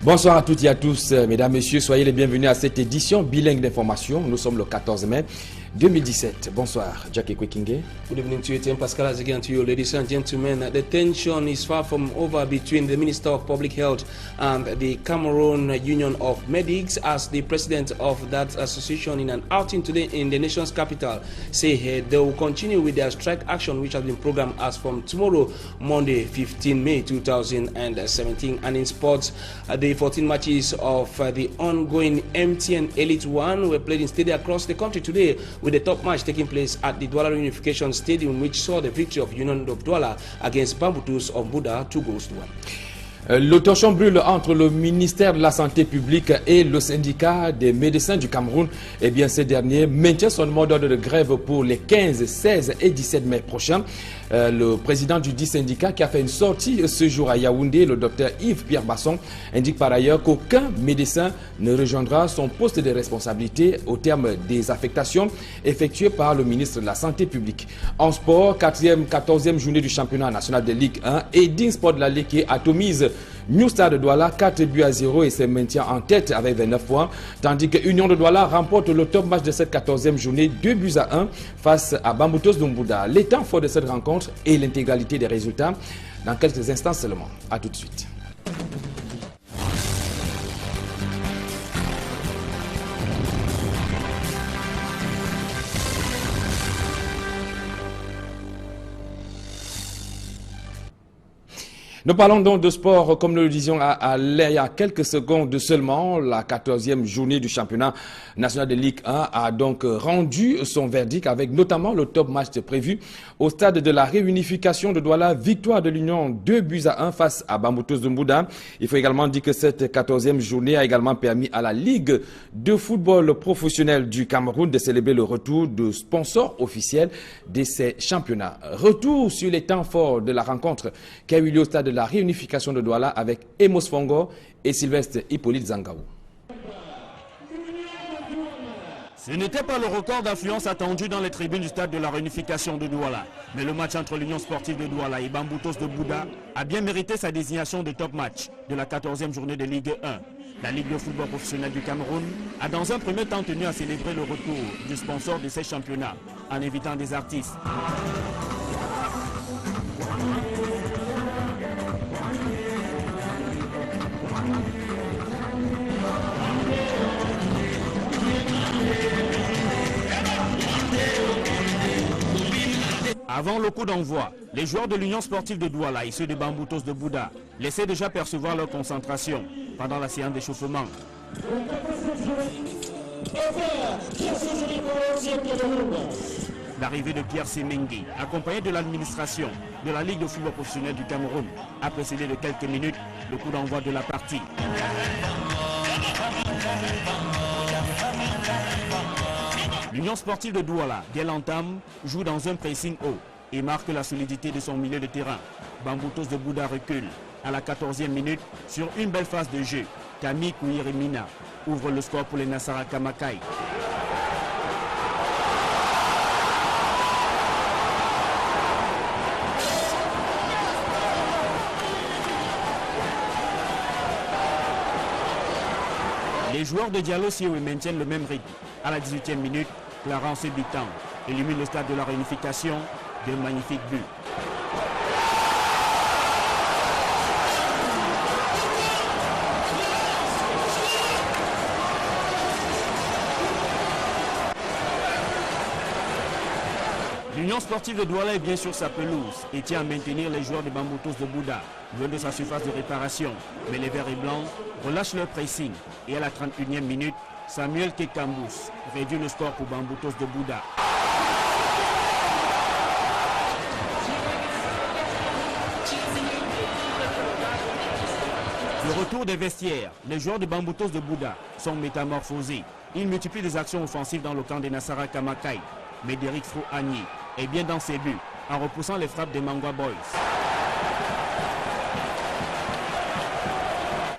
Bonsoir à toutes et à tous, mesdames, messieurs, soyez les bienvenus à cette édition bilingue d'information. Nous sommes le 14 mai 2017. Bonsoir, Jackie Kwekingé. Good evening to you, Tim Pascal, as again to you, ladies and gentlemen. The tension is far from over between the Minister of Public Health and the Cameroon Union of Medics, as the president of that association, in an outing today in the nation's capital, say they will continue with their strike action, which has been programmed as from tomorrow, Monday, 15 May 2017. And in sports, the 14 matches of the ongoing MTN Elite 1 were played in stadiums across the country today, with the top match taking place at the Douala Unification Stadium, which saw the victory of Union of Douala against Bambutus of Buda, 2-1. Le torchon brûle entre le ministère de la Santé publique et le syndicat des médecins du Cameroun. Eh bien, ces derniers maintiennent son mot d'ordre de grève pour les 15, 16 et 17 mai prochains. Le président du dit syndicat, qui a fait une sortie ce jour à Yaoundé, le docteur Yves-Pierre Basson, indique par ailleurs qu'aucun médecin ne rejoindra son poste de responsabilité au terme des affectations effectuées par le ministre de la Santé publique. En sport, 14e journée du championnat national de Ligue 1, Edin Sport de la Ligue atomise New Star de Douala 4-0 et se maintient en tête avec 29 points, tandis que Union de Douala remporte le top match de cette 14e journée 2-1 face à Bambutos d'Umbuda. Les temps forts de cette rencontre et l'intégralité des résultats dans quelques instants seulement. A tout de suite. Nous parlons donc de sport, comme nous le disions il y a quelques secondes seulement. La 14e journée du championnat national de Ligue 1 a donc rendu son verdict avec notamment le top match prévu au stade de la réunification de Douala. Victoire de l'Union 2-1 face à Bambutos d'Umbuda. Il faut également dire que cette 14e journée a également permis à la Ligue de football professionnel du Cameroun de célébrer le retour de sponsors officiels de ces championnats. Retour sur les temps forts de la rencontre qui a eu lieu au stade de la réunification de Douala avec Emos Fongo et Sylvestre Hippolyte Zangaou. Ce n'était pas le record d'affluence attendu dans les tribunes du stade de la réunification de Douala. Mais le match entre l'Union sportive de Douala et Bambutos de Buda a bien mérité sa désignation de top match de la 14e journée de Ligue 1. La Ligue de football professionnel du Cameroun a dans un premier temps tenu à célébrer le retour du sponsor de ces championnats en invitant des artistes. Avant le coup d'envoi, les joueurs de l'Union sportive de Douala et ceux de Bambutos de Buda laissaient déjà percevoir leur concentration pendant la séance d'échauffement. L'arrivée de Pierre Semengi, accompagné de l'administration de la Ligue de football professionnel du Cameroun, a précédé de quelques minutes le coup d'envoi de la partie. L'Union sportive de Douala, dès l'entame, joue dans un pressing haut et marque la solidité de son milieu de terrain. Bambutos de Buda recule à la 14e minute sur une belle phase de jeu. Camille Kouyirimina ouvre le score pour les Nassara Kamakai. Les joueurs de Diallo Sioui maintiennent le même rythme. À la 18e minute, Clarence Bitan élimine le stade de la réunification d'un magnifique but. L'Union sportive de Douala est bien sur sa pelouse et tient à maintenir les joueurs de Bambutos de Buda loin de sa surface de réparation. Mais les verts et blancs relâchent leur pressing et à la 31e minute, Samuel Kekambous réduit le score pour Bambutos de Buda. Le retour des vestiaires, les joueurs de Bambutos de Buda sont métamorphosés. Ils multiplient les actions offensives dans le camp des Nassara Kamakai. Mais Derrick Fro-Agni est bien dans ses buts en repoussant les frappes des Mangwa Boys.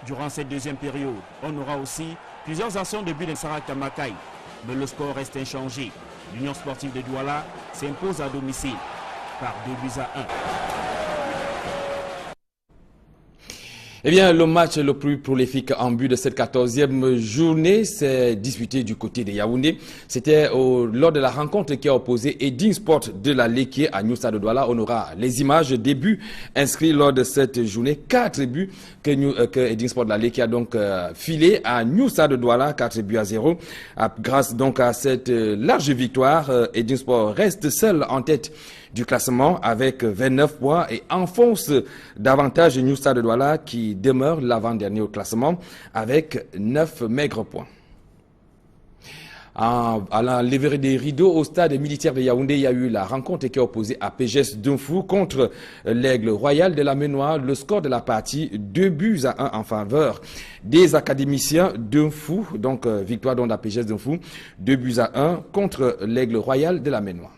Durant cette deuxième période, on aura aussi plusieurs actions de but de Nassara Kamakai. Mais le score reste inchangé. L'Union sportive de Douala s'impose à domicile par 2-1. Eh bien, le match le plus prolifique en but de cette 14e journée s'est disputé du côté de Yaoundé. C'était lors de la rencontre qui a opposé Edin Sport de la Léquié à New Stade de Douala. On aura les images des buts inscrits lors de cette journée. 4 buts que Edin Sport de la Léquié a donc filé à New Stade de Douala, 4 buts à 0. Grâce donc à cette large victoire, Edin Sport reste seul en tête du classement avec 29 points et enfonce davantage New Stade de Douala qui demeure l'avant-dernier au classement avec 9 maigres points. À la levée des rideaux au stade militaire de Yaoundé, il y a eu la rencontre qui a opposé à PGS Dunfou contre l'Aigle Royal de la Ménoire. Le score de la partie, 2 buts à 1 en faveur des académiciens Dunfou. Donc victoire de la PGS Dunfou, 2 buts à 1 contre l'Aigle Royal de la Ménoire.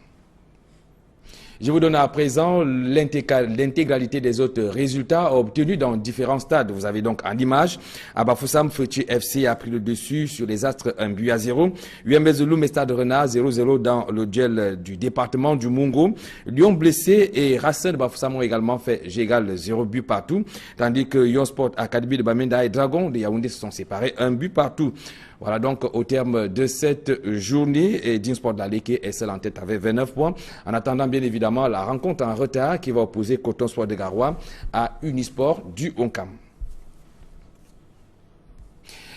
Je vous donne à présent l'intégralité des autres résultats obtenus dans différents stades. Vous avez donc en image, Abafoussam Feuti FC a pris le dessus sur les Astres 1 but à 0. UMS Zouloum et Stade Renard 0-0 dans le duel du département du Mungo. Lyon Blessé et Racine Bafoussam ont également fait j'égale 0 but partout. Tandis que Yon Sport Academy de Bamenda et Dragon de Yaoundé se sont séparés 1 but partout. Voilà donc au terme de cette journée, Edin Sport de la Léquié est seul en tête avec 29 points. En attendant bien évidemment la rencontre en retard qui va opposer Coton Sport de Garoua à Unisport du Onkam.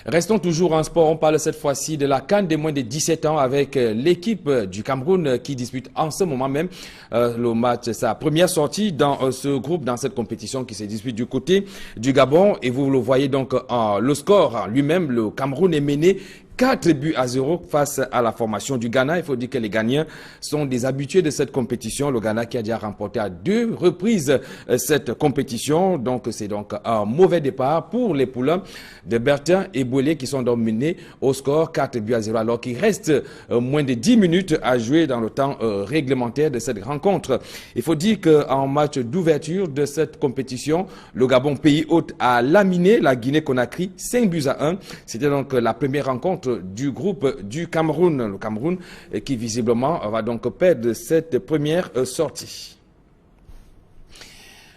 Restons toujours en sport, on parle cette fois-ci de la CAN des moins de 17 ans avec l'équipe du Cameroun qui dispute en ce moment même le match, sa première sortie dans ce groupe, dans cette compétition qui se dispute du côté du Gabon. Et vous le voyez donc le score lui-même, le Cameroun est mené 4 buts à 0 face à la formation du Ghana. Il faut dire que les Ghanéens sont des habitués de cette compétition. Le Ghana qui a déjà remporté à 2 reprises cette compétition. Donc c'est donc un mauvais départ pour les poulains de Bertin et Boulé qui sont donc menés au score 4 buts à 0 alors qu'il reste moins de 10 minutes à jouer dans le temps réglementaire de cette rencontre. Il faut dire qu'en match d'ouverture de cette compétition, le Gabon, pays hôte, a laminé la Guinée-Conakry 5 buts à 1. C'était donc la première rencontre du groupe du Cameroun. Le Cameroun qui visiblement va donc perdre cette première sortie.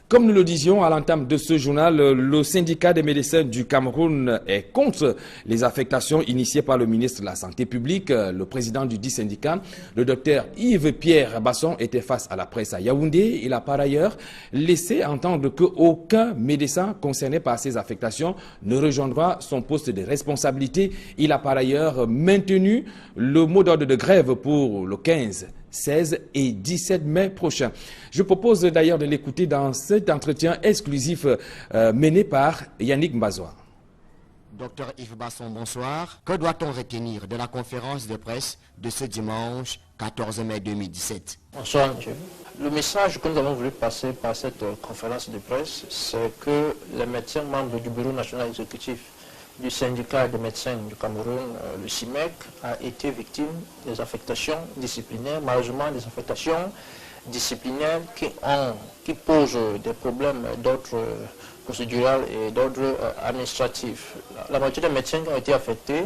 Comme nous le disions à l'entame de ce journal, le syndicat des médecins du Cameroun est contre les affectations initiées par le ministre de la Santé publique. Le président du dit syndicat, le docteur Yves-Pierre Basson, était face à la presse à Yaoundé. Il a par ailleurs laissé entendre qu'aucun médecin concerné par ces affectations ne rejoindra son poste de responsabilité. Il a par ailleurs maintenu le mot d'ordre de grève pour le 15, 16 et 17 mai prochain. Je propose d'ailleurs de l'écouter dans cet entretien exclusif mené par Yannick Mbazoa. Docteur Yves Basson, bonsoir. Que doit-on retenir de la conférence de presse de ce dimanche 14 mai 2017? Bonsoir, monsieur. Le message que nous avons voulu passer par cette conférence de presse, c'est que les médecins membres du bureau national exécutif du syndicat des médecins du Cameroun, le CIMEC, a été victime des affectations disciplinaires, malheureusement des affectations disciplinaires qui posent des problèmes d'ordre procédural et d'ordre administratif. La moitié des médecins qui ont été affectés,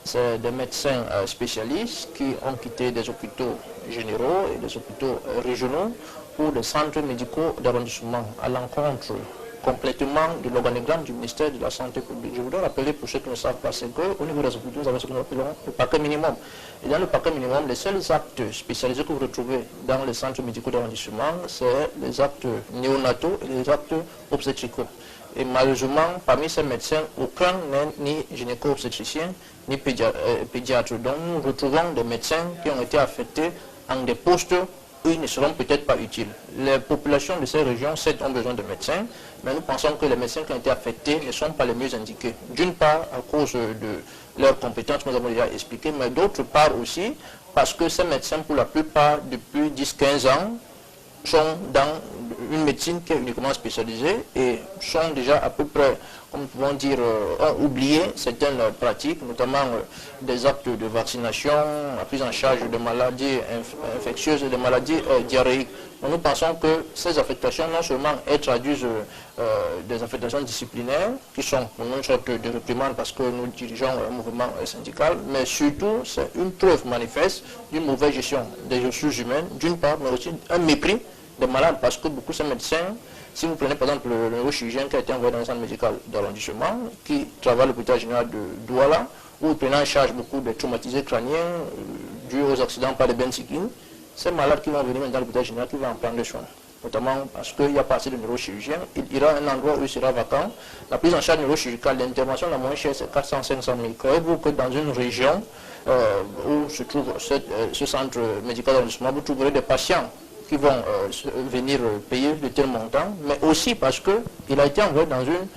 c'est des médecins spécialistes qui ont quitté des hôpitaux généraux et des hôpitaux régionaux pour des centres médicaux d'arrondissement à l'encontre complètement de l'organigramme du ministère de la Santé publique. Je voudrais rappeler pour ceux qui ne savent pas, c'est qu'au niveau des hôpitaux, nous avons ce que nous appelons le paquet minimum. Et dans le paquet minimum, les seuls actes spécialisés que vous retrouvez dans les centres médicaux d'arrondissement, c'est les actes néonataux et les actes obstétricaux. Et malheureusement, parmi ces médecins, aucun n'est ni gynéco-obstétricien, ni pédiatre. Donc nous retrouvons des médecins qui ont été affectés en des postes où ils ne seront peut-être pas utiles. Les populations de ces régions, certes, ont besoin de médecins, mais nous pensons que les médecins qui ont été affectés ne sont pas les mieux indiqués. D'une part, à cause de leurs compétences, nous avons déjà expliqué, mais d'autre part aussi, parce que ces médecins, pour la plupart, depuis 10-15 ans, sont dans une médecine qui est uniquement spécialisée et sont déjà à peu près, comme nous pouvons dire, ont oublié certaines pratiques, notamment des actes de vaccination, la prise en charge de maladies infectieuses et de maladies diarrhéiques. Donc nous pensons que ces affectations, non seulement elles traduisent des affectations disciplinaires, qui sont pour nous une sorte de réprimande parce que nous dirigeons un mouvement syndical, mais surtout c'est une preuve manifeste d'une mauvaise gestion des ressources humaines, d'une part, mais aussi un mépris des malades, parce que beaucoup de ces médecins, si vous prenez par exemple le neurochirurgien qui a été envoyé dans un centre médical d'arrondissement, qui travaille à l'hôpital général de Douala, où il prenait en charge beaucoup de traumatisés crâniens dus aux accidents par les benziquines, ces malades qui vont venir dans l'hôpital général, qui vont en prendre soin. Notamment parce qu'il n'y a pas assez de neurochirurgiens, il ira à un endroit où il sera vacant. La prise en charge neurochirurgicale, l'intervention la moins chère, c'est 400-500 000. Croyez-vous que dans une région où se trouve ce centre médical d'arrondissement, vous trouverez des patients qui vont venir payer de tels montants, mais aussi parce qu'il a été envoyé dans une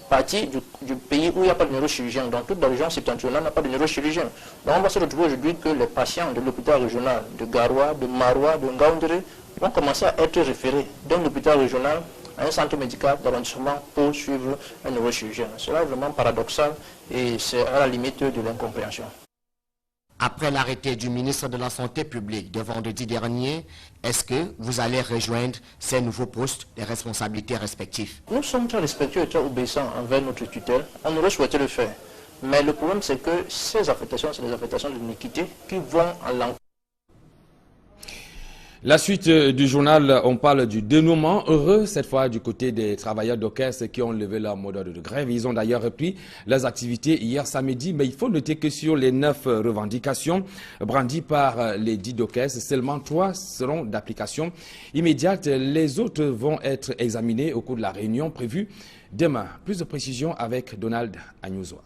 partie du pays où il n'y a pas de neurochirurgien. Dans toute la région septentrionale, il n'y a pas de neurochirurgien. Donc on va se retrouver aujourd'hui que les patients de l'hôpital régional de Garoua, de Maroua, de Ngaoundéré vont commencer à être référés d'un hôpital régional à un centre médical d'arrondissement pour suivre un neurochirurgien. Cela est vraiment paradoxal et c'est à la limite de l'incompréhension. Après l'arrêté du ministre de la Santé publique de vendredi dernier, est-ce que vous allez rejoindre ces nouveaux postes et responsabilités respectives? Nous sommes très respectueux et très obéissants envers notre tutelle. On aurait souhaité le faire. Mais le problème, c'est que ces affectations, c'est des affectations de l'iniquité qui vont à l'encontre. La suite du journal, on parle du dénouement heureux, cette fois du côté des travailleurs d'Okes qui ont levé leur mot d'ordre de grève. Ils ont d'ailleurs repris leurs activités hier samedi, mais il faut noter que sur les 9 revendications brandies par les dits d'Okes, seulement 3 seront d'application immédiate. Les autres vont être examinées au cours de la réunion prévue demain. Plus de précisions avec Donald Agnouzwa.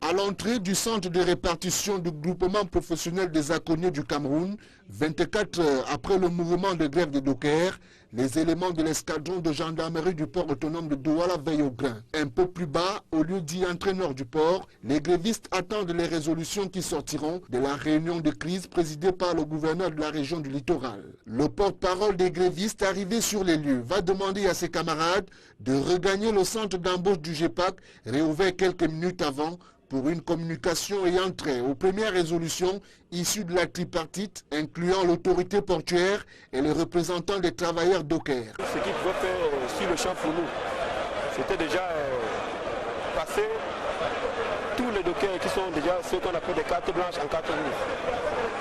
À l'entrée du centre de répartition du groupement professionnel des aconniers du Cameroun, 24 heures après le mouvement de grève des dockers, les éléments de l'escadron de gendarmerie du port autonome de Douala veillent au grain. Un peu plus bas, au lieu dit entraîneur du port, les grévistes attendent les résolutions qui sortiront de la réunion de crise présidée par le gouverneur de la région du littoral. Le porte-parole des grévistes arrivé sur les lieux va demander à ses camarades de regagner le centre d'embauche du GEPAC, réouvert quelques minutes avant, pour une communication ayant trait aux premières résolutions issues de la tripartite, incluant l'autorité portuaire et les représentants des travailleurs dockers. Ce qu'il faut faire sur le champ pour nous, c'était déjà passer tous les dockers qui sont déjà ce qu'on appelle des cartes blanches en carte rouge.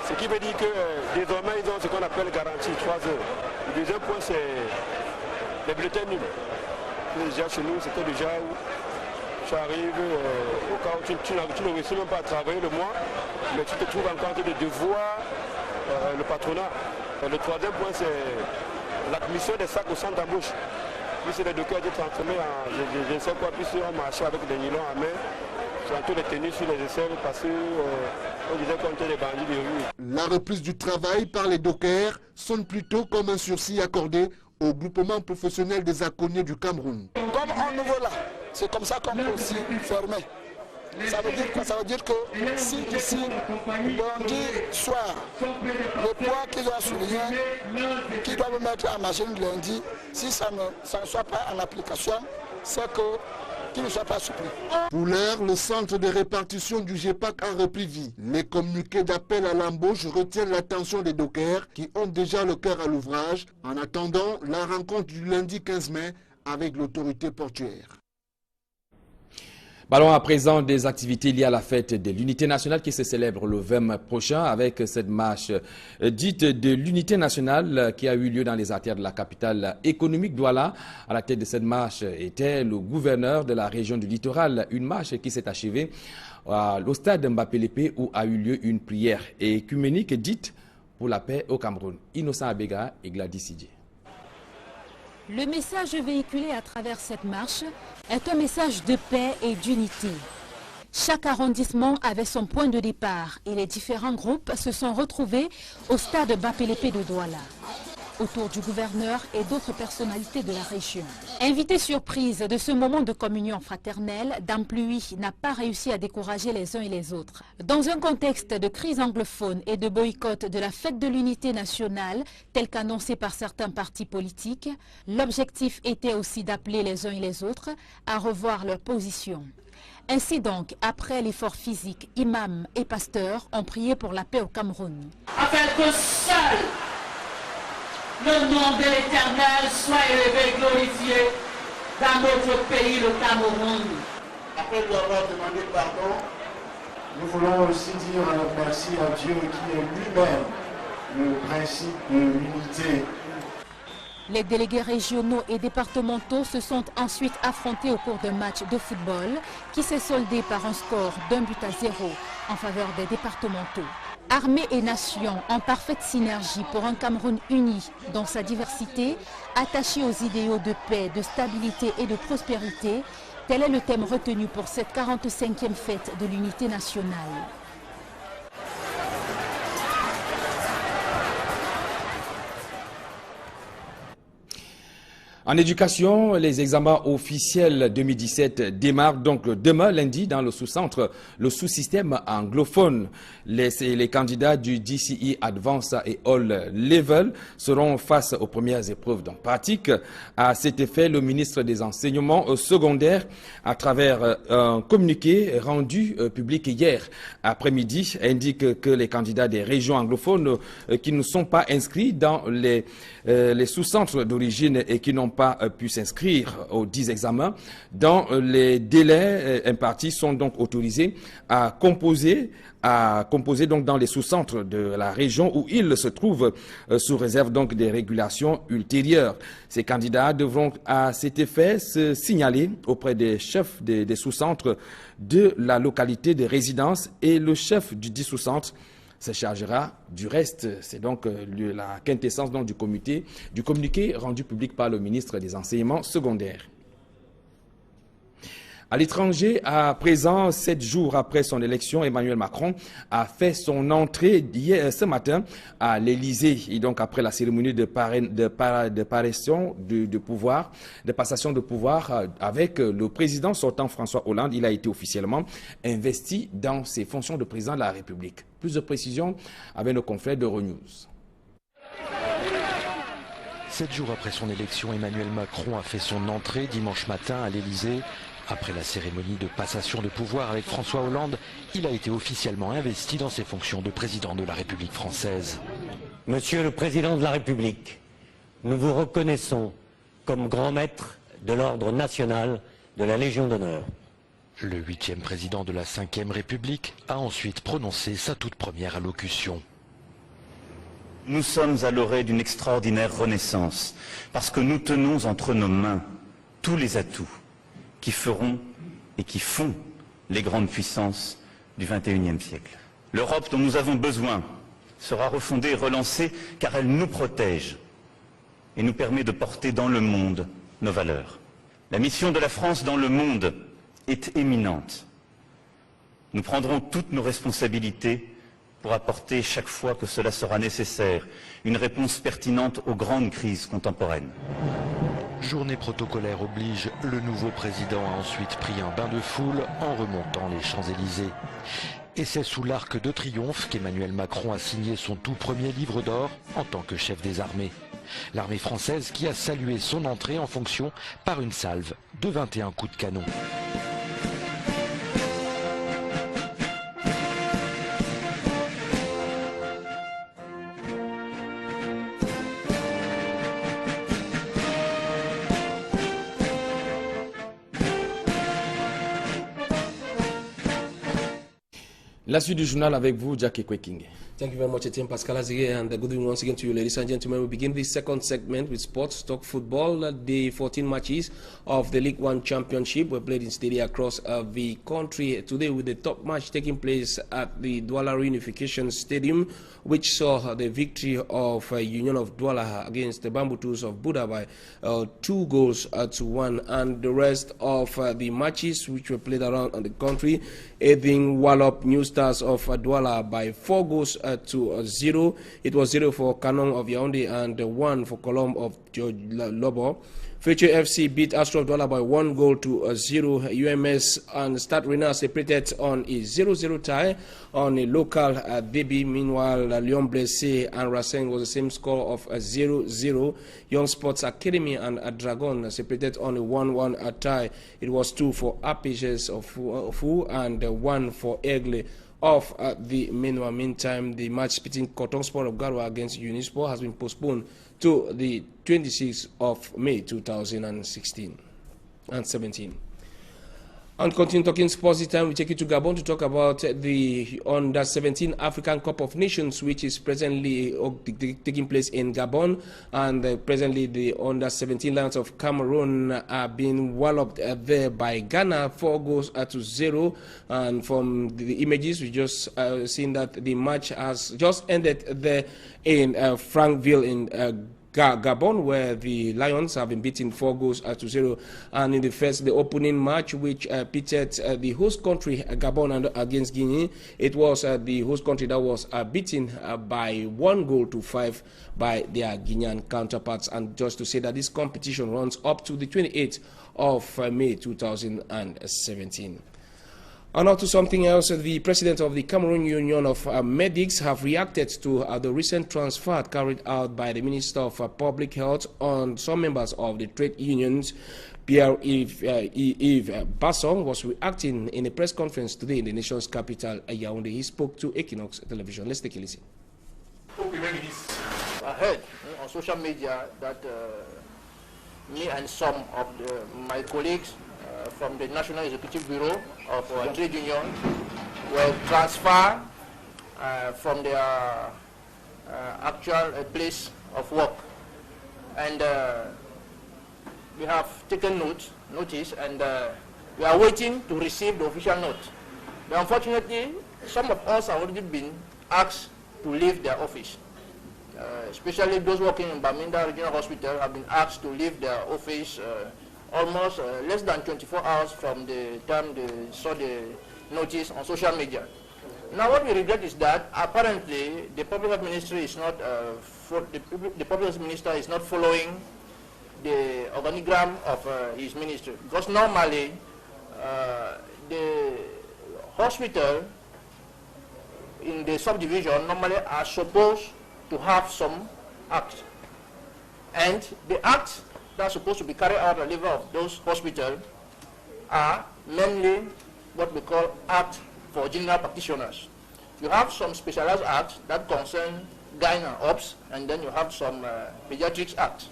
Ce qui veut dire que désormais ils ont ce qu'on appelle garantie 3 heures. Le deuxième point, c'est les bulletins nuls. Déjà chez nous, c'était déjà où tu arrives au cas où tu ne réussis même pas à travailler le mois, mais tu te trouves encore en train de devoir le patronat. Le troisième point, c'est l'admission des sacs au centre d'embauche. Puis c'est les dockers qui étaient transformés en je ne sais quoi, puis on marchait avec des nylons à main, surtout les tenues sur les aisselles parce qu'on disait qu'on était des bandits de rue. La reprise du travail par les dockers sonne plutôt comme un sursis accordé au groupement professionnel des aconniers du Cameroun. Comme en nouveau là, c'est comme ça qu'on peut aussi fermer. Ça veut dire quoi? Ça veut dire que si ici, lundi soir, le poids qu'ils ont souligné, qu'ils doivent mettre en machine lundi, si ça ne soit pas en application, c'est que qu'il ne soit pas soupli. Pour l'heure, le centre de répartition du GEPAC a repris vie. Les communiqués d'appel à l'embauche retiennent l'attention des dockers qui ont déjà le cœur à l'ouvrage en attendant la rencontre du lundi 15 mai avec l'autorité portuaire. Parlons à présent des activités liées à la fête de l'unité nationale qui se célèbre le 20 mai prochain avec cette marche dite de l'unité nationale qui a eu lieu dans les artères de la capitale économique Douala. À la tête de cette marche était le gouverneur de la région du littoral. Une marche qui s'est achevée au stade Mbappé-Lépé où a eu lieu une prière écuménique dite pour la paix au Cameroun. Innocent Abega et Gladys Sidie. Le message véhiculé à travers cette marche est un message de paix et d'unité. Chaque arrondissement avait son point de départ et les différents groupes se sont retrouvés au stade Mbappé-Lépé de Douala, autour du gouverneur et d'autres personnalités de la région. Invité surprise de ce moment de communion fraternelle, Dampluy n'a pas réussi à décourager les uns et les autres. Dans un contexte de crise anglophone et de boycott de la fête de l'unité nationale, tel qu'annoncé par certains partis politiques, l'objectif était aussi d'appeler les uns et les autres à revoir leur position. Ainsi donc, après l'effort physique, imams et pasteurs ont prié pour la paix au Cameroun. Afin que seul le nom de l'Éternel soit élevé, glorifié dans notre pays, le Cameroun. Après lui avoir demandé pardon, nous voulons aussi dire merci à Dieu qui est lui-même le principe de l'unité. Les délégués régionaux et départementaux se sont ensuite affrontés au cours d'un match de football qui s'est soldé par un score d'1 but à 0 en faveur des départementaux. Armée et nation en parfaite synergie pour un Cameroun uni dans sa diversité, attaché aux idéaux de paix, de stabilité et de prospérité, tel est le thème retenu pour cette 45e fête de l'unité nationale. En éducation, les examens officiels 2017 démarrent donc demain, lundi, dans le sous-centre, le sous-système anglophone. Les candidats du DCE Advanced et All Level seront face aux premières épreuves pratiques. À cet effet, le ministre des Enseignements secondaires, à travers un communiqué rendu public hier après-midi, indique que les candidats des régions anglophones qui ne sont pas inscrits dans les sous-centres d'origine et qui n'ont pas pu s'inscrire aux 10 examens, dans les délais impartis, sont donc autorisés à composer donc dans les sous-centres de la région où ils se trouvent, sous réserve donc des régulations ultérieures. Ces candidats devront à cet effet se signaler auprès des chefs des sous-centres de la localité de résidence, et le chef du dit sous-centre se chargera du reste. C'est donc la quintessence donc, du communiqué rendu public par le ministre des Enseignements secondaires. À l'étranger, à présent, 7 jours après son élection, Emmanuel Macron a fait son entrée ce matin à l'Élysée. Et donc, après la cérémonie de passation de pouvoir avec le président sortant François Hollande, il a été officiellement investi dans ses fonctions de président de la République. Plus de précisions avec nos confrères d'Euronews. 7 jours après son élection, Emmanuel Macron a fait son entrée dimanche matin à l'Élysée. Après la cérémonie de passation de pouvoir avec François Hollande, il a été officiellement investi dans ses fonctions de président de la République française. Monsieur le Président de la République, nous vous reconnaissons comme grand maître de l'ordre national de la Légion d'honneur. Le 8e président de la 5e République a ensuite prononcé sa toute première allocution. Nous sommes à l'orée d'une extraordinaire renaissance, parce que nous tenons entre nos mains tous les atouts qui feront et qui font les grandes puissances du XXIe siècle. L'Europe dont nous avons besoin sera refondée et relancée car elle nous protège et nous permet de porter dans le monde nos valeurs. La mission de la France dans le monde est éminente. Nous prendrons toutes nos responsabilités pour apporter, chaque fois que cela sera nécessaire, une réponse pertinente aux grandes crises contemporaines. Journée protocolaire oblige, le nouveau président a ensuite pris un bain de foule en remontant les Champs-Élysées. Et c'est sous l'Arc de Triomphe qu'Emmanuel Macron a signé son tout premier livre d'or en tant que chef des armées. L'armée française qui a salué son entrée en fonction par une salve de 21 coups de canon. La suite du journal avec vous, Jackie Kweking. Thank you very much, Etienne Pascal Azige, and good evening once again to you, ladies and gentlemen. We begin this second segment with sports talk football. The 14 matches of the League One Championship were played in stadia across the country today, with the top match taking place at the Douala Reunification Stadium, which saw the victory of Union of Douala against the Bambutus of Buda by 2 goals to 1, and the rest of the matches which were played around the country, Edin Wallop New Stars of Douala by 4 goals to 0. It was 0 for Canon of Yaoundé and 1 for Colombe of George Lobo. Future FC beat Astro of Douala by 1 goal to 0. UMS and Stade Renard separated on a 0-0 tie on a local derby. Meanwhile, Lyon Blessé and Racing was the same score of 0-0. Young Sports Academy and Dragon separated on a 1-1 tie. It was 2 for Apiges of Fu and 1 for Aigle of the Menua. Meantime, the match between Cotton Sport of Garwa against Unisport has been postponed to the 26th of May 2016 and 17. And continue talking sports this time, we take you to Gabon to talk about the Under-17 African Cup of Nations, which is presently taking place in Gabon. And presently the Under-17 Lions of Cameroon are being walloped there by Ghana, 4-0. And from the images, we just seen that the match has just ended there in Frankville in Gabon, where the Lions have been beaten 4-0. And in the opening match, which pitted the host country Gabon against Guinea, it was the host country that was beaten by 1-5 by their Guinean counterparts. And just to say that this competition runs up to the 28th of May 2017. And now to something else, the president of the Cameroon Union of Medics have reacted to the recent transfer carried out by the Minister of Public Health on some members of the trade unions. Pierre-Yves Bassong was reacting in a press conference today in the nation's capital, Yaoundé. He spoke to Equinox Television. Let's take a listen. I heard on social media that me and some of my colleagues from the National Executive Bureau of Trade Union were transferred from their actual place of work. And we have taken notice, and we are waiting to receive the official note. But unfortunately, some of us have already been asked to leave their office. Especially those working in Bamenda Regional Hospital have been asked to leave their office almost less than 24 hours from the time they saw the notice on social media. Now what we regret is that apparently the Public Health Ministry is not, the Public Health Minister is not following the organigram of his ministry. Because normally the hospital in the subdivision normally are supposed to have some acts. And the acts that's supposed to be carried out at the level of those hospitals are mainly what we call acts for general practitioners. You have some specialized acts that concern gyne and obs, and then you have some pediatrics acts.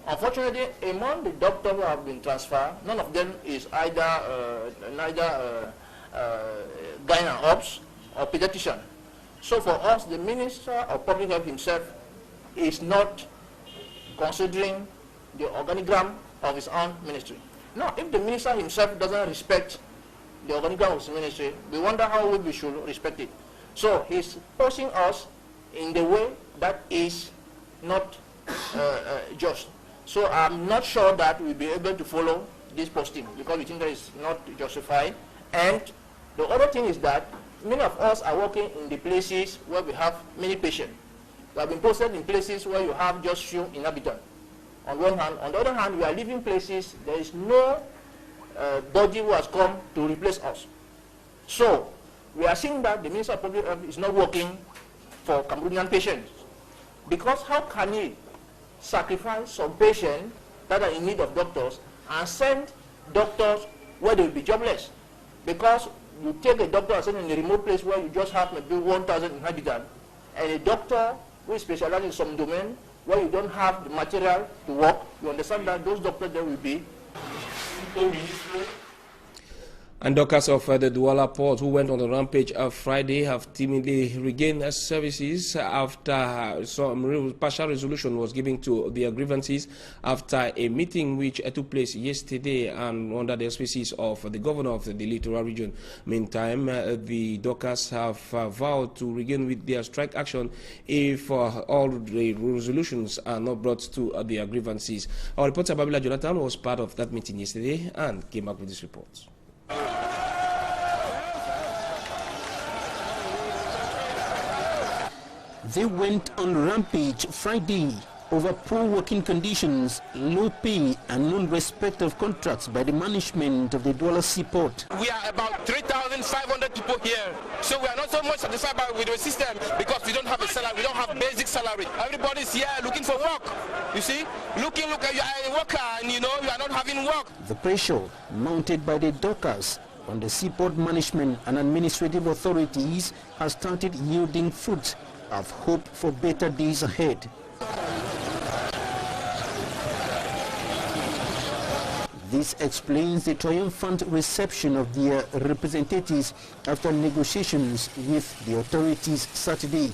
Unfortunately, among the doctors who have been transferred, none of them is either gyne and obs or pediatrician. So for us, the Minister of Public Health himself is not considering the organigram of his own ministry. Now, if the minister himself doesn't respect the organigram of his ministry, we wonder how we should respect it. So he's posting us in the way that is not just. So I'm not sure that we'll be able to follow this posting because we think that it's not justified. And the other thing is that many of us are working in the places where we have many patients. We have been posted in places where you have just few inhabitants. On one hand. On the other hand, we are living places, there is no body who has come to replace us. So, we are seeing that the Minister of Public Health is not working for Cameroonian patients. Because how can he sacrifice some patients that are in need of doctors and send doctors where they will be jobless? Because you take a doctor and send in a remote place where you just have maybe 1,000 inhabitants, and a doctor who is specialized in some domain where you don't have the material to work, you understand that those doctors there will be. And dockers of the Douala port who went on the rampage Friday have timidly regained services after some partial resolution was given to their grievances after a meeting which took place yesterday and under the auspices of the governor of the Littoral region. Meantime, the dockers have vowed to regain with their strike action if all the resolutions are not brought to their grievances. Our reporter Babila Jonathan was part of that meeting yesterday and came back with this report. They went on rampage Friday over poor working conditions, low pay and non-respect of contracts by the management of the Douala Seaport. We are about 3,500 people here, so we are not so much satisfied with the system because we don't have a salary, we don't have basic salary. Everybody's here looking for work, you see? Look, you are a worker and you know you are not having work. The pressure mounted by the dockers on the seaport management and administrative authorities has started yielding fruit of hope for better days ahead. This explains the triumphant reception of their representatives after negotiations with the authorities Saturday.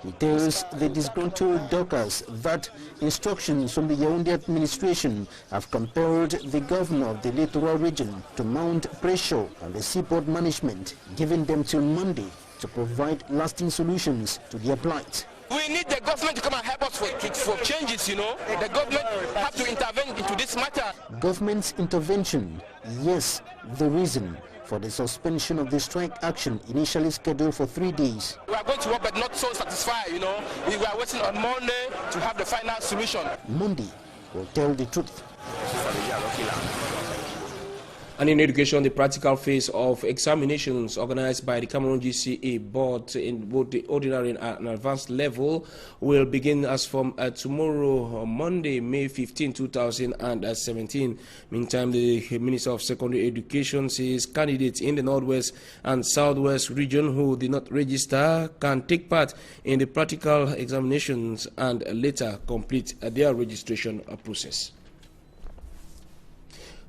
He tells the disgruntled dockers that instructions from the Yaoundé administration have compelled the governor of the littoral region to mount pressure on the seaport management, giving them till Monday to provide lasting solutions to their plight. We need the government to come and help us for changes, you know. The government have to intervene into this matter. Government's intervention, yes, the reason for the suspension of the strike action initially scheduled for 3 days. We are going to work but not so satisfied, you know. We are waiting on Monday to have the final solution. Monday will tell the truth. And in education, the practical phase of examinations organized by the Cameroon GCE board in both the ordinary and advanced level will begin as from tomorrow, Monday, May 15, 2017. Meantime, the Minister of Secondary Education says candidates in the Northwest and Southwest region who did not register can take part in the practical examinations and later complete their registration process.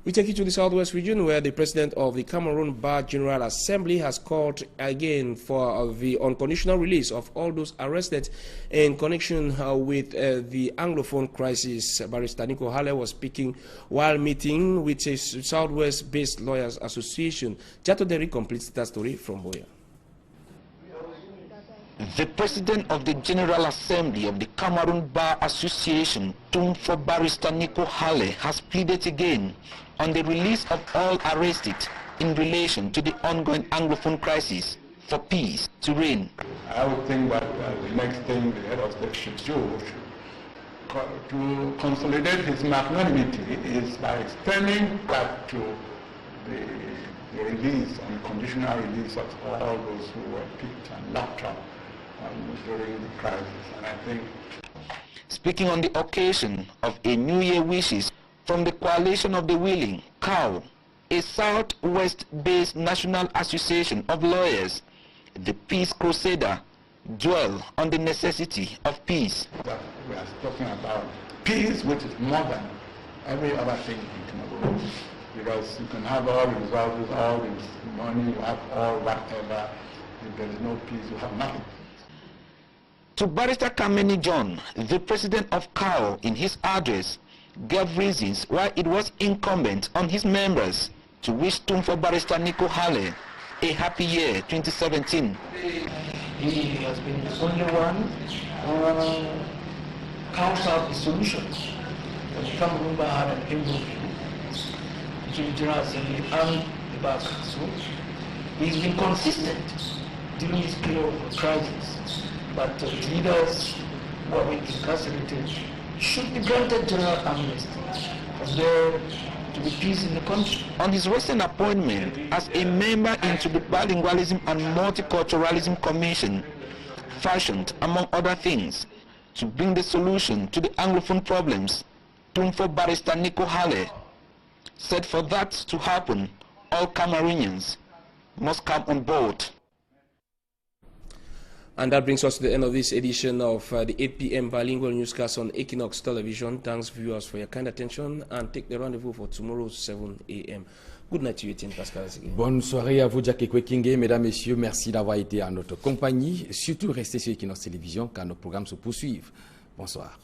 We take you to the Southwest region, where the president of the Cameroon Bar General Assembly has called again for the unconditional release of all those arrested in connection with the Anglophone crisis. Barrister Nico Halle was speaking while meeting with a Southwest-based lawyers association. Jato Derry completes that story from Boya. The president of the General Assembly of the Cameroon Bar Association, Tumfo Barrister Nico Halle, has pleaded again on the release of all arrested in relation to the ongoing Anglophone crisis for peace to reign. I would think that the next thing the head of state should do to consolidate his magnanimity is by extending that to the release, unconditional release of all those who were picked and locked up during the crisis. And I think, speaking on the occasion of a New Year wishes from the Coalition of the Willing, COW, a Southwest-based national association of lawyers, the Peace Crusader dwell on the necessity of peace. That we are talking about peace, which is more than every other thing in Cameroon, because you can have all the resources, all the money, you have all whatever. If there is no peace, you have nothing. To Barrister Kameni John, the president of COW, in his address, gave reasons why it was incumbent on his members to wish Tumfo Barrister Nico Halle a happy year 2017. He has been the only one who counts out the solutions that the Cameroon Bar had an input between the General Assembly and the Bar Council. He's been consistent during this period of crisis, but leaders who have been incarcerated should be granted general amnesty for there to be peace in the country. On his recent appointment as a member into the Bilingualism and Multiculturalism Commission, fashioned, among other things, to bring the solution to the Anglophone problems, Tumfo Barrister Nico Halle said for that to happen, all Cameroonians must come on board. And that brings us to the end of this edition of the 8 p.m. bilingual newscast on Equinox Television. Thanks, viewers, for your kind attention, and take the rendezvous for tomorrow, 7 a.m. Good night to you, Etienne Pascal. Bonne soirée à vous, Jack Ekwekingé. Mesdames, Messieurs, merci d'avoir été à notre compagnie. Surtout, restez sur Equinox Télévision car nos programmes se poursuivent. Bonsoir.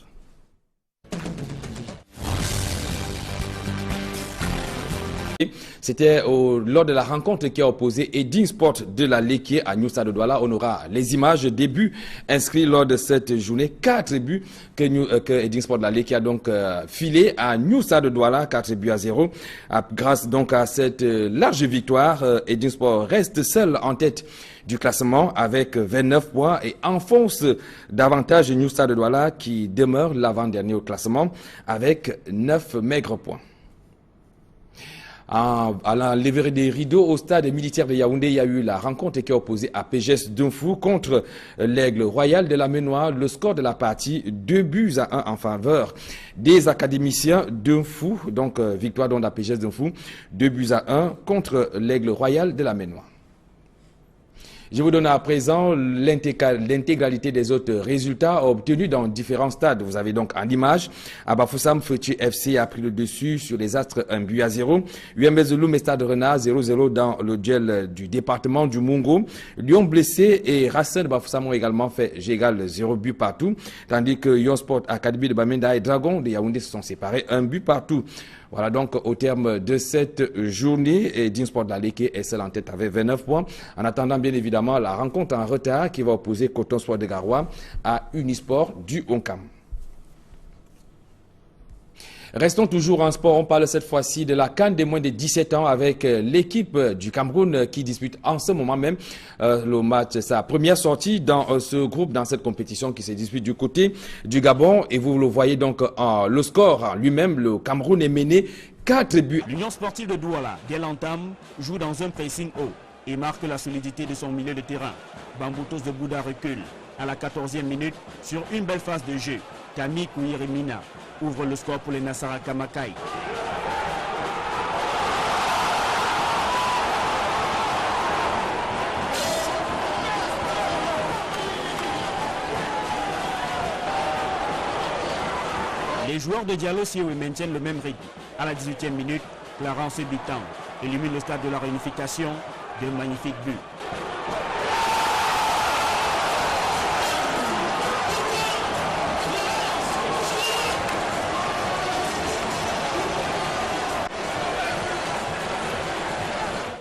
C'était lors de la rencontre qui a opposé Edin Sport de la Léquier à New Stade de Douala. On aura les images des buts inscrits lors de cette journée. 4 buts que Edin Sport de la Léquier a donc filé à New Stade de Douala, 4 buts à 0. Grâce donc à cette large victoire, Edin Sport reste seul en tête du classement avec 29 points et enfonce davantage New Stade de Douala qui demeure l'avant-dernier au classement avec 9 maigres points. À la levée des rideaux au stade militaire de Yaoundé, il y a eu la rencontre qui a opposé APGS Dunfou contre l'Aigle Royal de la Ménois. Le score de la partie, 2 buts à 1 en faveur des académiciens Dunfou. Donc victoire d'APGS Dunfou, 2 buts à 1 contre l'Aigle Royal de la Ménois. Je vous donne à présent l'intégralité des autres résultats obtenus dans différents stades. Vous avez donc en image, à Bafoussam, Feuti FC a pris le dessus sur les Astres 1-0. UMB Zouloum et Stade Renard 0-0 dans le duel du département du Mungo. Lyon blessé et Racine de Bafoussam ont également fait Gégal 0 but partout. Tandis que Yon Sport Academy de Bamenda et Dragon de Yaoundé se sont séparés 1 but partout. Voilà donc au terme de cette journée, et Dinsport Daleke est seul en tête avec 29 points. En attendant bien évidemment la rencontre en retard qui va opposer Coton Sport de Garoua à Unisport du Onkam. Restons toujours en sport, on parle cette fois-ci de la CAN des moins de 17 ans avec l'équipe du Cameroun qui dispute en ce moment même le match, sa première sortie dans ce groupe, dans cette compétition qui se dispute du côté du Gabon. Et vous le voyez donc le score lui-même, le Cameroun est mené 4 buts. L'Union sportive de Douala, dès l'entame, joue dans un pressing haut et marque la solidité de son milieu de terrain. Bamboutos de Bouddha recule à la 14e minute sur une belle phase de jeu. Camille Kouyirimina ouvre le score pour les Nassara Kamakai. Les joueurs de Diallo Sioué maintiennent le même rythme. À la 18e minute, Clarence Bitan élimine le stade de la réunification d'un magnifique but.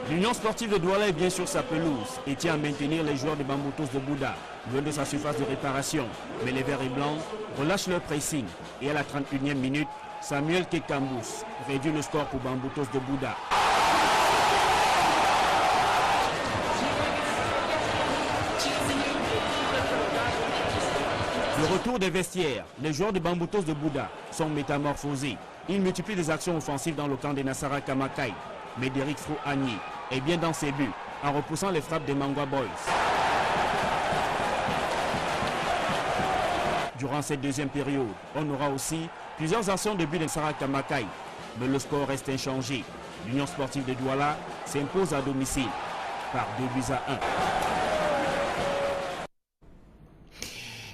L'Union sportive de Douala est bien sur sa pelouse et tient à maintenir les joueurs de Bamboutos de Bouddha loin de sa surface de réparation. Mais les verts et blancs relâchent leur pressing et à la 31e minute, Samuel Kekambous réduit le score pour Bamboutos de Bouddha. Le retour des vestiaires, les joueurs de Bamboutos de Bouddha sont métamorphosés. Ils multiplient des actions offensives dans le camp des Nassara Kamakai. Mais Derrick Fro-Agni est bien dans ses buts en repoussant les frappes des Mangwa Boys. Durant cette deuxième période, on aura aussi plusieurs actions de buts de Nassara Kamakai. Mais le score reste inchangé. L'Union sportive de Douala s'impose à domicile par 2-1.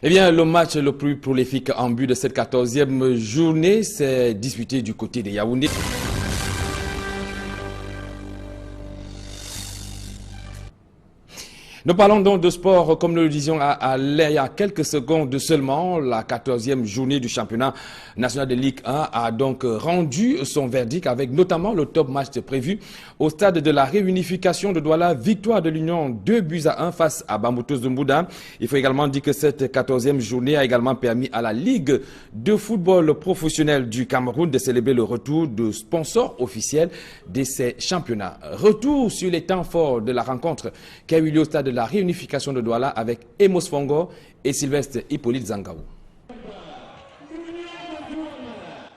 Eh bien, le match le plus prolifique en but de cette 14e journée s'est disputé du côté de Yaoundé. Nous parlons donc de sport, comme nous le disions il y a quelques secondes seulement. La 14e journée du championnat national de Ligue 1 a donc rendu son verdict avec notamment le top match prévu au stade de la réunification de Douala. Victoire de l'Union 2-1 face à Bamboutos de Bouddha. Il faut également dire que cette 14e journée a également permis à la Ligue de football professionnel du Cameroun de célébrer le retour de sponsor officiel de ces championnats. Retour sur les temps forts de la rencontre qui a eu lieu au stade de la réunification de Douala avec Emos Fongo et Sylvestre Hippolyte Zangaou.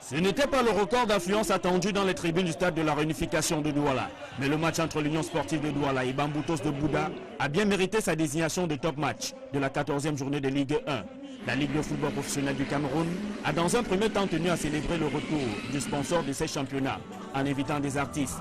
Ce n'était pas le record d'affluence attendu dans les tribunes du stade de la réunification de Douala. Mais le match entre l'Union sportive de Douala et Bamboutos de Bouddha a bien mérité sa désignation de top match de la 14e journée de Ligue 1. La Ligue de football professionnel du Cameroun a dans un premier temps tenu à célébrer le retour du sponsor de ces championnats en invitant des artistes.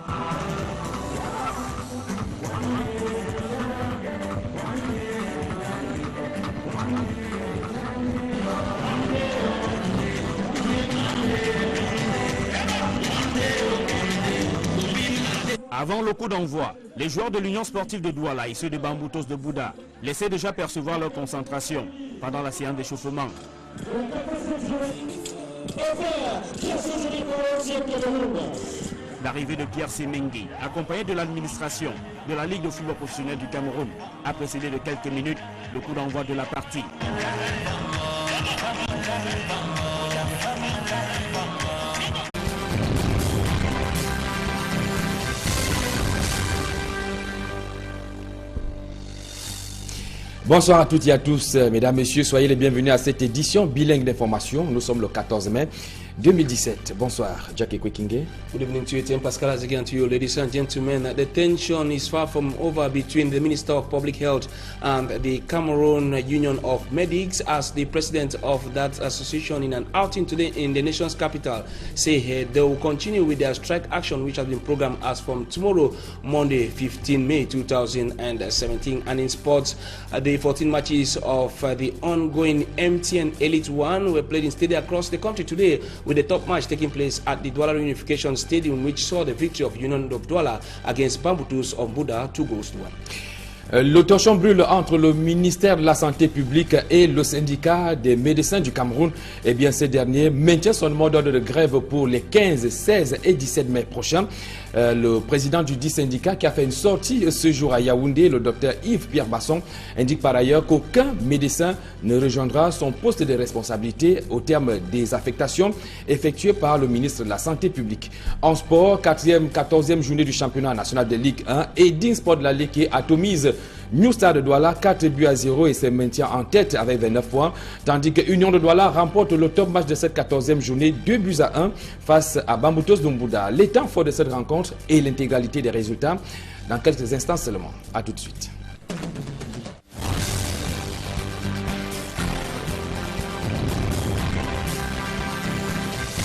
Avant le coup d'envoi, les joueurs de l'Union sportive de Douala et ceux de Bamboutos de Bouddha laissaient déjà percevoir leur concentration pendant la séance d'échauffement. L'arrivée de Pierre Semengi, accompagné de l'administration de la Ligue de football professionnel du Cameroun, a précédé de quelques minutes le coup d'envoi de la partie. Bonsoir à toutes et à tous, mesdames, messieurs, soyez les bienvenus à cette édition bilingue d'information. Nous sommes le 14 mai 2017. Bonsoir, Jackie Kwekinge. Good evening to you, Tim Pascal, as again to you, ladies and gentlemen. The tension is far from over between the Minister of Public Health and the Cameroon Union of Medics, as the president of that association, in an outing today in the nation's capital, say they will continue with their strike action, which has been programmed as from tomorrow, Monday, 15 May 2017. And in sports, the 14 matches of the ongoing MTN Elite One were played in stadiums across the country today, with the top match taking place at the Douala Unification Stadium, which saw the victory of Union of Douala against Bambutos of Buda, 2-1. Le torchon brûle entre le ministère de la Santé publique et le syndicat des médecins du Cameroun. Eh bien, ces derniers maintiennent son mot d'ordre de grève pour les 15, 16 et 17 mai prochains. Le président du dit syndicat, qui a fait une sortie ce jour à Yaoundé, le docteur Yves-Pierre Basson, indique par ailleurs qu'aucun médecin ne rejoindra son poste de responsabilité au terme des affectations effectuées par le ministre de la Santé publique. En sport, 14e journée du championnat national de Ligue 1, Edin Sport de la Ligue qui atomise New Star de Douala 4-0 et se maintient en tête avec 29 points, tandis que Union de Douala remporte le top match de cette 14e journée 2-1 face à Bambutos d'Umbouda. Les temps forts de cette rencontre et l'intégralité des résultats dans quelques instants seulement. A tout de suite.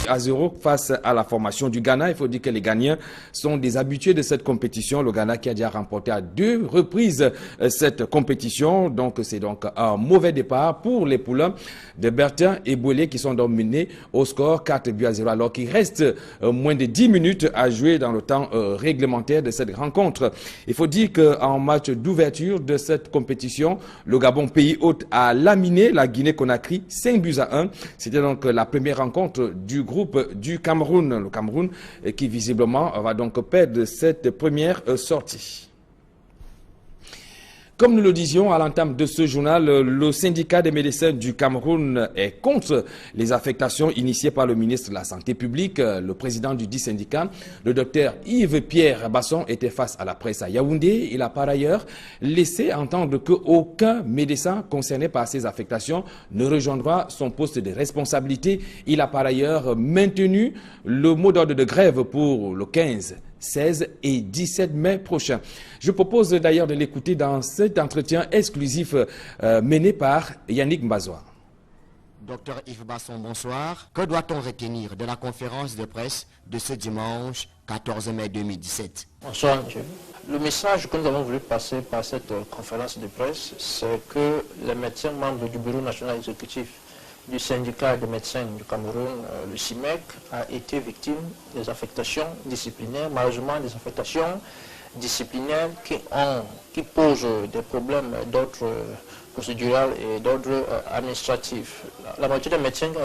À 0 face à la formation du Ghana. Il faut dire que les Ghanéens sont des habitués de cette compétition. Le Ghana qui a déjà remporté à 2 reprises cette compétition. Donc c'est donc un mauvais départ pour les poulains de Bertin et Boulé qui sont dominés au score 4-0 alors qu'il reste moins de 10 minutes à jouer dans le temps réglementaire de cette rencontre. Il faut dire qu'en match d'ouverture de cette compétition, le Gabon, pays hôte, a laminé la Guinée-Conakry 5-1. C'était donc la première rencontre du groupe du Cameroun, le Cameroun qui visiblement va donc perdre cette première sortie. Comme nous le disions à l'entame de ce journal, le syndicat des médecins du Cameroun est contre les affectations initiées par le ministre de la Santé publique. Le président du dit syndicat, le docteur Yves-Pierre Basson, était face à la presse à Yaoundé. Il a par ailleurs laissé entendre qu'aucun médecin concerné par ces affectations ne rejoindra son poste de responsabilité. Il a par ailleurs maintenu le mot d'ordre de grève pour le 15, 16 et 17 mai prochains. Je propose d'ailleurs de l'écouter dans cet entretien exclusif mené par Yannick Mbazoua. Docteur Yves Basson, bonsoir. Que doit-on retenir de la conférence de presse de ce dimanche 14 mai 2017? Bonsoir, monsieur. Le message que nous avons voulu passer par cette conférence de presse, c'est que les médecins membres du bureau national exécutif du syndicat des médecins du Cameroun, le CIMEC, a été victime des affectations disciplinaires, malheureusement des affectations disciplinaires qui posent des problèmes d'ordre procédural et d'ordre administratif. La majorité des médecins